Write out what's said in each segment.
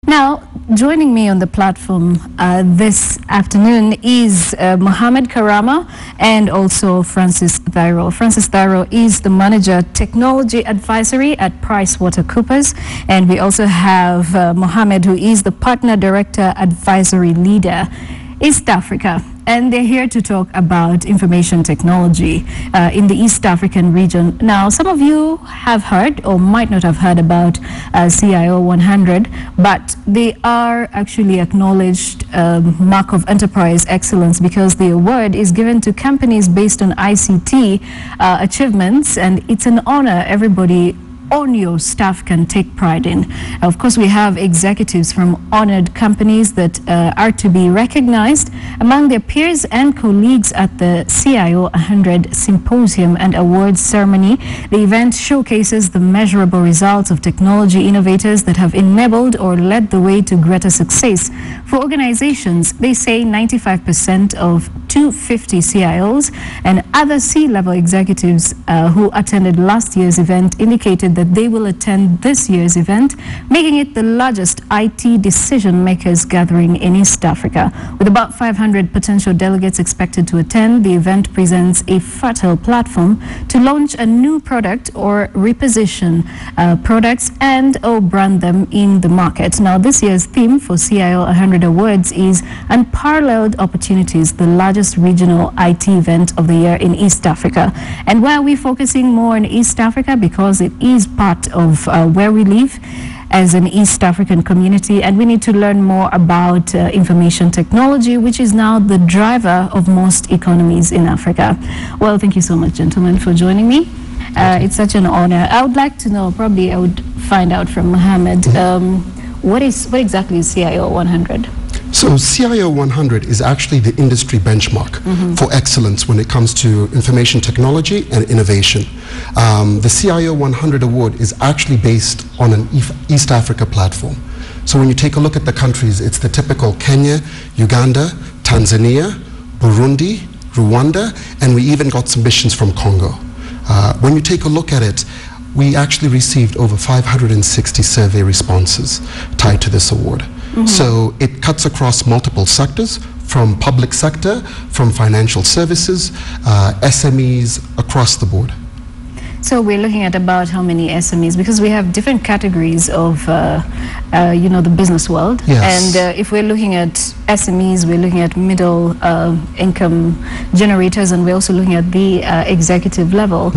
Now, joining me on the platform this afternoon is Mohammed Karanja and also Francis Thairu. Francis Thairu is the Manager Technology Advisory at PricewaterhouseCoopers, and we also have Mohammed, who is the Partner Director Advisory Leader, East Africa. And they're here to talk about information technology in the East African region. Now, some of you have heard or might not have heard about CIO 100, but they are actually acknowledged mark of enterprise excellence because the award is given to companies based on ICT achievements, and it's an honor everybody on your staff can take pride in. Of course, we have executives from honored companies that are to be recognized among their peers and colleagues at the CIO 100 Symposium and Awards Ceremony. The event showcases the measurable results of technology innovators that have enabled or led the way to greater success. For organizations, they say 95% of 250 CIOs and other C-level executives who attended last year's event indicated that they will attend this year's event, making it the largest IT decision makers gathering in East Africa. With about 500 potential delegates expected to attend, the event presents a fertile platform to launch a new product or reposition products and or brand them in the market. Now, this year's theme for CIO 100 Awards is Unparalleled Opportunities, the largest regional IT event of the year in East Africa. And why are we focusing more on East Africa? Because it is part of where we live as an East African community, and we need to learn more about information technology, which is now the driver of most economies in Africa. Well, thank you so much, gentlemen, for joining me. It's such an honor. I would like to know, probably I would find out from Mohammed, what exactly is CIO 100? So CIO 100 is actually the industry benchmark for excellence when it comes to information technology and innovation. The CIO 100 award is actually based on an East Africa platform. So when you take a look at the countries, it's the typical Kenya, Uganda, Tanzania, Burundi, Rwanda, and we even got submissions from Congo. When you take a look at it, we actually received over 560 survey responses tied to this award. So it cuts across multiple sectors, from public sector, from financial services, SMEs, across the board. So we're looking at about how many SMEs, because we have different categories of, the business world. Yes. And if we're looking at SMEs, we're looking at middle income generators, and we're also looking at the executive level.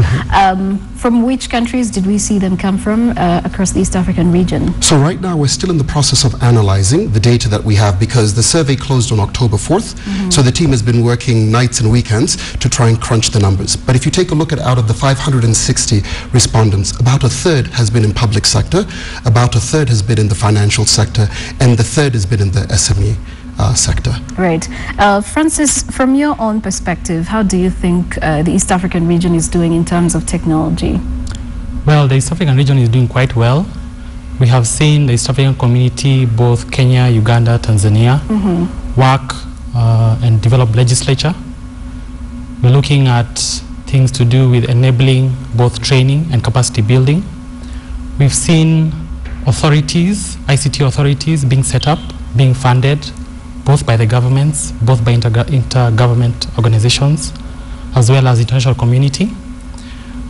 From which countries did we see them come from across the East African region? So right now we're still in the process of analyzing the data that we have, because the survey closed on October 4th. So the team has been working nights and weekends to try and crunch the numbers. But if you take a look at out of the 560 respondents, about a third has been in public sector, about a third has been in the financial sector, and the third has been in the SME sector. Right. Francis, from your own perspective, how do you think the East African region is doing in terms of technology? Well, the East African region is doing quite well. We have seen the East African community, both Kenya, Uganda, Tanzania, work and develop legislature. We're looking at things to do with enabling both training and capacity building. We've seen authorities, ICT authorities being set up, being funded, both by the governments, both by intergovernment organizations, as well as international community.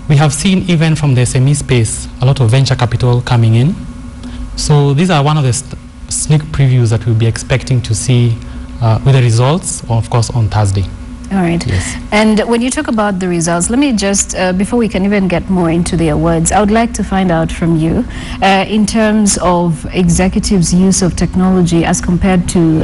We have seen, even from the SME space, a lot of venture capital coming in. So these are one of the sneak previews that we'll be expecting to see with the results, of course, on Thursday. All right. Yes. And when you talk about the results, let me just, before we can even get more into the awards, I would like to find out from you, in terms of executives' use of technology as compared to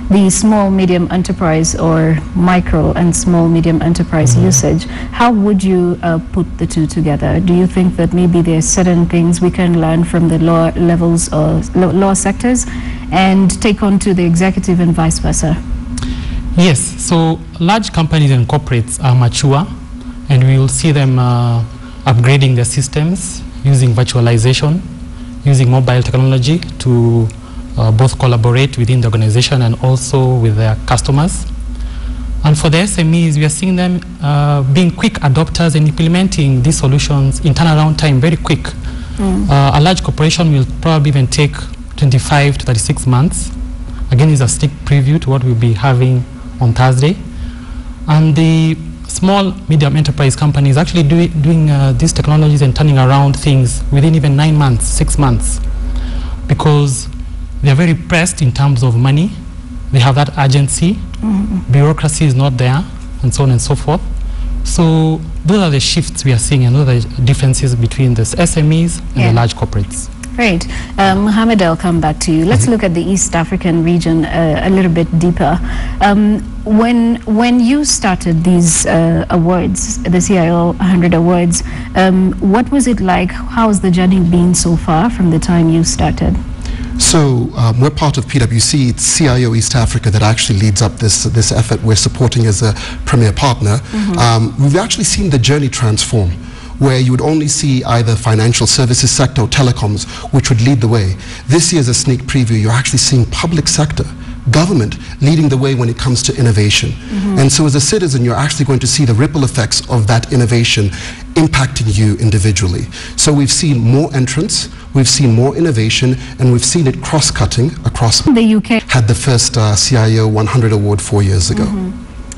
the small, medium enterprise or micro and small, medium enterprise usage, how would you put the two together? Do you think that maybe there are certain things we can learn from the lower levels or lower sectors and take on to the executive and vice versa? Yes, so large companies and corporates are mature, and we will see them upgrading their systems using virtualization, using mobile technology to both collaborate within the organization and also with their customers. And for the SMEs, we are seeing them being quick adopters and implementing these solutions in turnaround time very quick. A large corporation will probably even take 25 to 36 months. Again, it's a sneak preview to what we'll be having on Thursday. And the small, medium enterprise companies actually doing these technologies and turning around things within even 9 months, 6 months, because they're very pressed in terms of money. They have that urgency. Bureaucracy is not there, and so on and so forth. So those are the shifts we are seeing, and those are the differences between the SMEs and the large corporates. Great. Mohammed, I'll come back to you. Let's look at the East African region a little bit deeper. When you started these awards, the CIO 100 awards, what was it like? How's the journey been so far from the time you started? So we're part of PwC. It's CIO East Africa that actually leads up this effort. We're supporting as a premier partner. We've actually seen the journey transform, where you would only see either financial services sector or telecoms, which would lead the way. This year's a sneak preview. You're actually seeing public sector, government leading the way when it comes to innovation. And so as a citizen, you're actually going to see the ripple effects of that innovation impacting you individually. So we've seen more entrants, we've seen more innovation, and we've seen it cross-cutting across. The UK had the first CIO 100 award 4 years ago.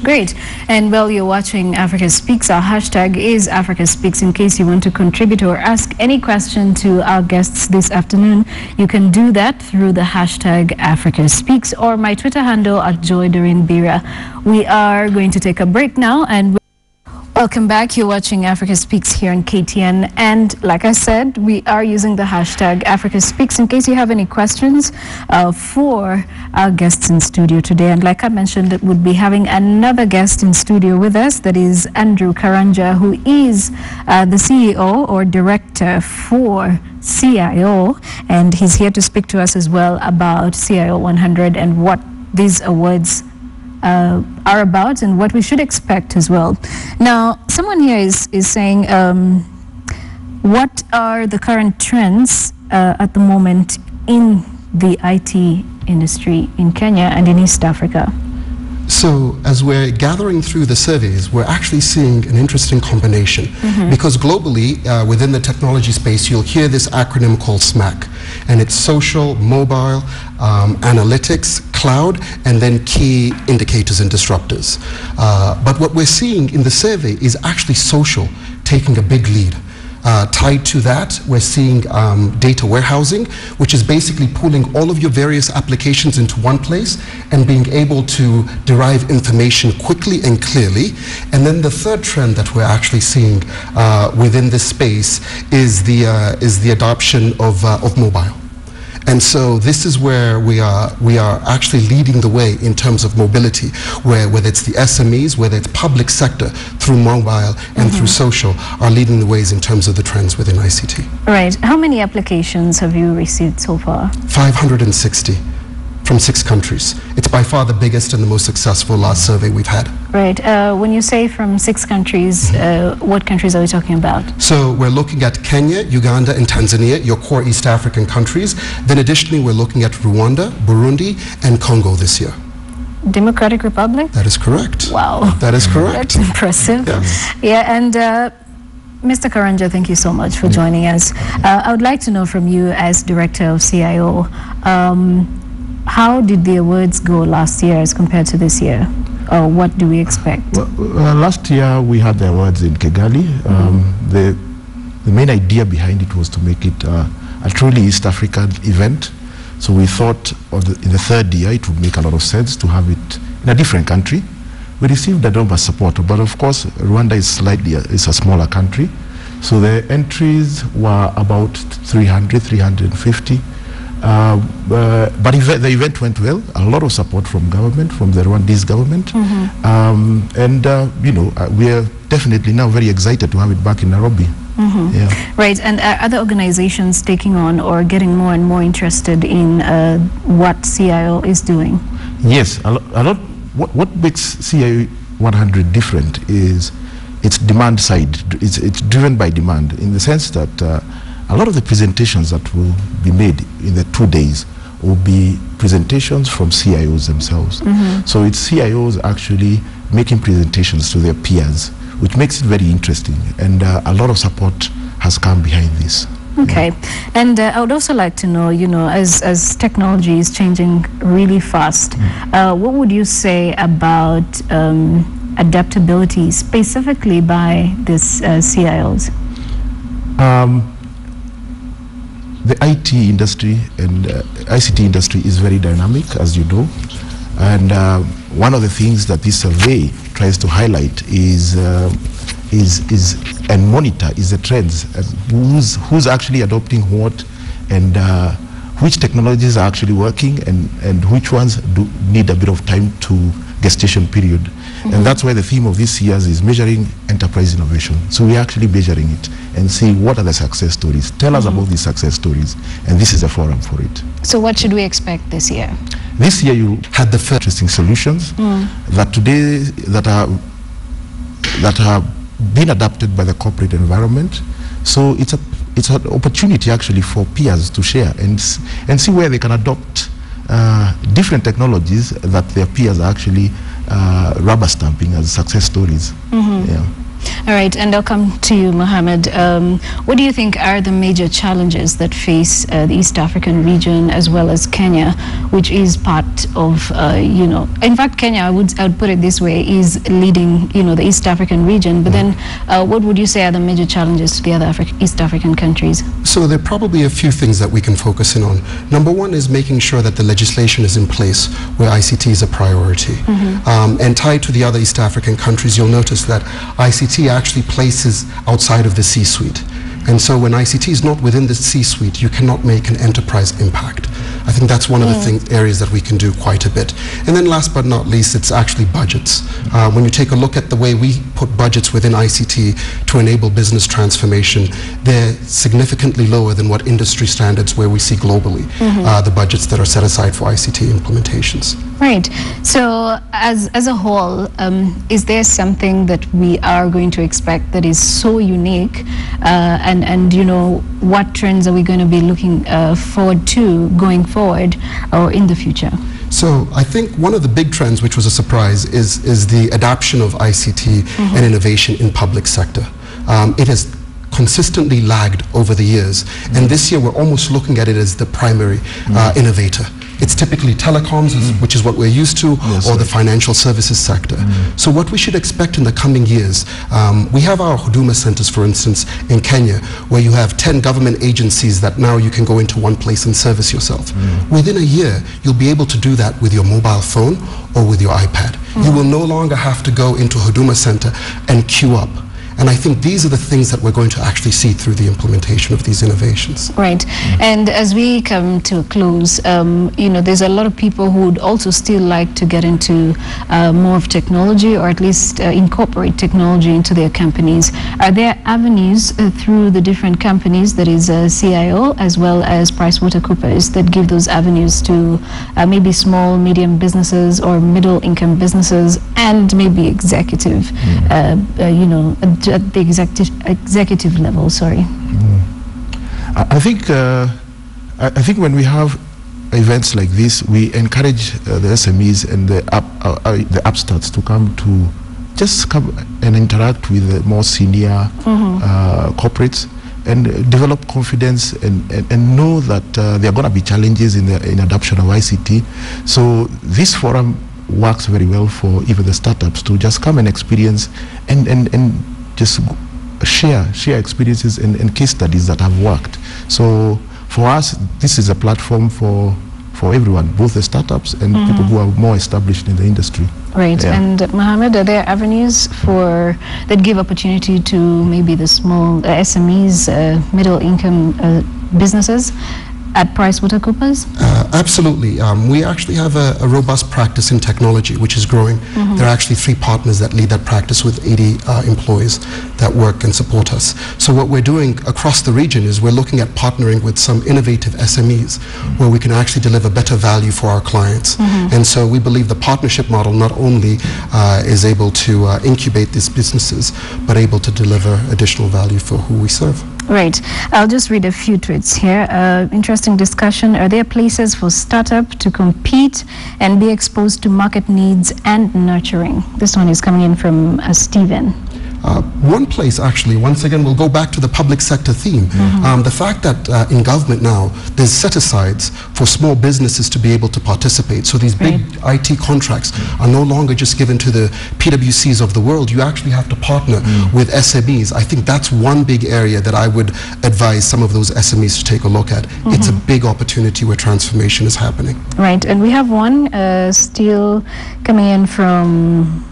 Great. And while you're watching Africa Speaks, our hashtag is Africa Speaks. In case you want to contribute or ask any question to our guests this afternoon, you can do that through the hashtag Africa Speaks or my Twitter handle at JoyDorinBira. We are going to take a break now, and welcome back. You're watching Africa Speaks here on KTN, and like I said, we are using the hashtag Africa Speaks in case you have any questions for our guests in studio today. And like I mentioned, we'll be having another guest in studio with us, that is Andrew Karanja, who is the CEO or director for CIO, and he's here to speak to us as well about CIO 100 and what these awards are about and what we should expect as well. Now, someone here is saying, what are the current trends at the moment in the IT industry in Kenya and in East Africa? So as we're gathering through the surveys, we're actually seeing an interesting combination, because globally, within the technology space, you'll hear this acronym called SMAC, and it's social, mobile, analytics, cloud, and then key indicators and disruptors. But what we're seeing in the survey is actually social taking a big lead. Tied to that, we're seeing data warehousing, which is basically pulling all of your various applications into one place and being able to derive information quickly and clearly. And then the third trend that we're actually seeing within this space is the adoption of mobile. And so this is where we are actually leading the way in terms of mobility, where whether it's the SMEs, whether it's public sector through mobile and through social, are leading the ways in terms of the trends within ICT. Right. How many applications have you received so far? 560 from 6 countries. It's by far the biggest and the most successful survey we've had. Right. When you say from 6 countries, what countries are we talking about? So we're looking at Kenya, Uganda, and Tanzania, your core East African countries. Then additionally, we're looking at Rwanda, Burundi, and Congo this year. Democratic Republic? That is correct. Wow. That is correct. That's impressive. Yes. Yeah, and Mr. Karanja, thank you so much for joining us. I would like to know from you as Director of CIO, how did the awards go last year as compared to this year? Or what do we expect? Well, last year we had the awards in Kigali. The main idea behind it was to make it a truly East African event. So we thought in the third year it would make a lot of sense to have it in a different country. We received enormous support, but of course Rwanda is a smaller country. So the entries were about 300, 350. But the event went well. A lot of support from government, from the Rwandese government, we are definitely now very excited to have it back in Nairobi. Yeah. Right, and are other organizations taking on or getting more and more interested in what CIO is doing? Yes, a lot. What makes CIO 100 different is its demand side. It's driven by demand in the sense that a lot of the presentations that will be made in the 2 days will be presentations from CIOs themselves. So it's CIOs actually making presentations to their peers, which makes it very interesting. And a lot of support has come behind this. Okay. And I would also like to know, as technology is changing really fast, what would you say about adaptability specifically by these CIOs? The IT industry and ICT industry is very dynamic, as you know. And one of the things that this survey tries to highlight is and monitor is the trends, and who's actually adopting what, and which technologies are actually working, and which ones do need a bit of time to gestation period. And that's why the theme of this year is measuring enterprise innovation. So we're actually measuring it and seeing what are the success stories. Tell us about these success stories, and this is a forum for it. So what should we expect this year? This year you had the first interesting solutions that today that are being adapted by the corporate environment. So it's an opportunity actually for peers to share and see where they can adopt different technologies that their peers are actually rubber stamping as success stories. Yeah. All right, and I'll come to you, Mohammed. What do you think are the major challenges that face the East African region as well as Kenya, which is part of, in fact, Kenya, I would put it this way, is leading, the East African region. But then what would you say are the major challenges to the other East African countries? So there are probably a few things that we can focus in on. Number one is making sure that the legislation is in place where ICT is a priority. And tied to the other East African countries, you'll notice that ICT actually places outside of the C-suite. And so when ICT is not within the C-suite, you cannot make an enterprise impact. I think that's one of the areas that we can do quite a bit. And then last but not least, it's actually budgets. When you take a look at the way we put budgets within ICT to enable business transformation, they're significantly lower than what industry standards where we see globally, the budgets that are set aside for ICT implementations. Right. So as a whole, is there something that we are going to expect that is so unique, and what trends are we going to be looking forward to going forward or in the future? So I think one of the big trends, which was a surprise, is the adoption of ICT and innovation in public sector. It has consistently lagged over the years, and this year we're almost looking at it as the primary innovator. It's typically telecoms, which is what we're used to, or the financial services sector. So what we should expect in the coming years, we have our Huduma centers, for instance, in Kenya, where you have 10 government agencies that now you can go into one place and service yourself. Within a year, you'll be able to do that with your mobile phone or with your iPad. You will no longer have to go into a Huduma center and queue up. And I think these are the things that we're going to actually see through the implementation of these innovations. Right. And as we come to a close, there's a lot of people who would also still like to get into more of technology, or at least incorporate technology into their companies. Are there avenues through the different companies, that is CIO as well as PricewaterhouseCoopers, that give those avenues to maybe small, medium businesses or middle income businesses and maybe executive, at the executive level, sorry? I think when we have events like this, we encourage the SMEs and the upstarts to come and interact with the more senior corporates and develop confidence and know that there are going to be challenges in adoption of ICT. So this forum works very well for even the startups to just come and experience and just share experiences and case studies that have worked. So for us, this is a platform for everyone, both the startups and people who are more established in the industry. Right. Yeah. And Mohammed, are there avenues that give opportunity to maybe the small SMEs, middle income businesses at PricewaterhouseCoopers? Absolutely. We actually have a robust practice in technology, which is growing. There are actually 3 partners that lead that practice with 80 employees that work and support us. So what we're doing across the region is we're looking at partnering with some innovative SMEs where we can actually deliver better value for our clients. And so we believe the partnership model not only is able to incubate these businesses, but able to deliver additional value for who we serve. Right. I'll just read a few tweets here. Interesting discussion. Are there places for startup to compete and be exposed to market needs and nurturing? This one is coming in from Stephen. One place, actually, once again, we'll go back to the public sector theme. The fact that in government now, there's set-asides for small businesses to be able to participate. So these big IT contracts are no longer just given to the PwCs of the world. You actually have to partner with SMEs. I think that's one big area that I would advise some of those SMEs to take a look at. It's a big opportunity where transformation is happening. Right, and we have one still coming in from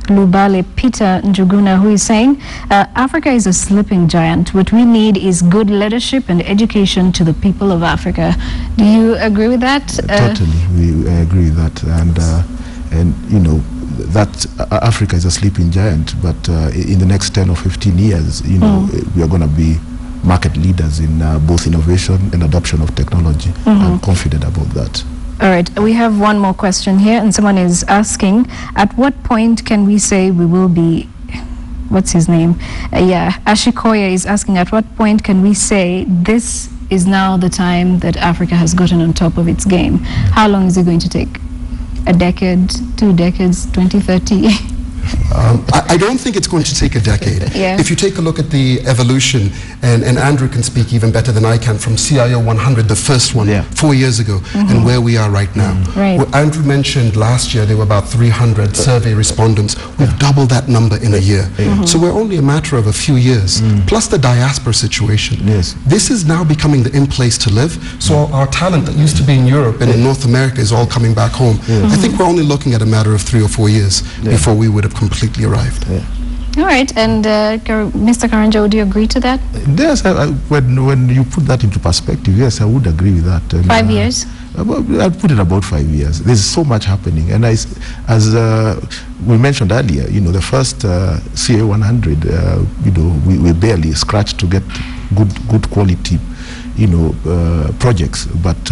Lubale, Peter Njuguna, who is saying, Africa is a sleeping giant. What we need is good leadership and education to the people of Africa. Do you agree with that? Totally, we agree with that. And you know, that Africa is a sleeping giant, but in the next 10 or 15 years, you know, we are going to be market leaders in both innovation and adoption of technology. I'm confident about that. All right, we have one more question here, and someone is asking, at what point can we say we will be, what's his name? Ashikoya is asking, at what point can we say this is now the time that Africa has gotten on top of its game? How long is it going to take? A decade, 2 decades, 20, 30? I don't think it's going to take a decade. Yeah. If you take a look at the evolution, and Andrew can speak even better than I can, from CIO 100, the first one, 4 years ago, and where we are right now. Right. Well, Andrew mentioned last year there were about 300 survey respondents. We've doubled that number in a year. So we're only a matter of a few years, plus the diaspora situation. This is now becoming the in-place to live. So our talent that used to be in Europe and in North America is all coming back home. I think we're only looking at a matter of 3 or 4 years before we would have completely arrived. All right, and Mr. Karanja, would you agree to that? Yes, when you put that into perspective, yes, I would agree with that. And, 5 years? I'd put it about 5 years. There's so much happening, and as we mentioned earlier, you know, the first CA 100, you know, we barely scratched to get good quality, you know, projects, but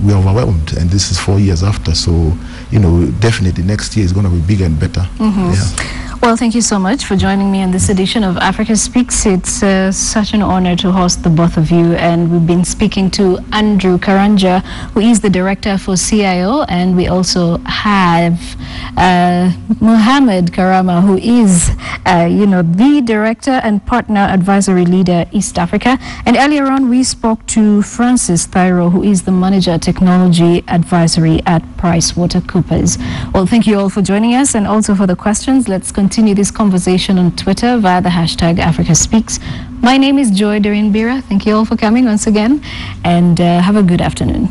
we are overwhelmed, and this is 4 years after. So, you know, definitely next year is going to be bigger and better. Well, thank you so much for joining me on this edition of Africa Speaks. It's such an honor to host the both of you, and we've been speaking to Andrew Karanja, who is the director for CIO, and we also have Mohammed Karama, who is, you know, the director and partner advisory leader East Africa. And earlier on, we spoke to Francis Thairu, who is the manager technology advisory at PricewaterhouseCoopers. Well, thank you all for joining us, and also for the questions. Let's continue this conversation on Twitter via the hashtag Africa Speaks. My name is Joy Dorin Bira. Thank you all for coming once again, and have a good afternoon.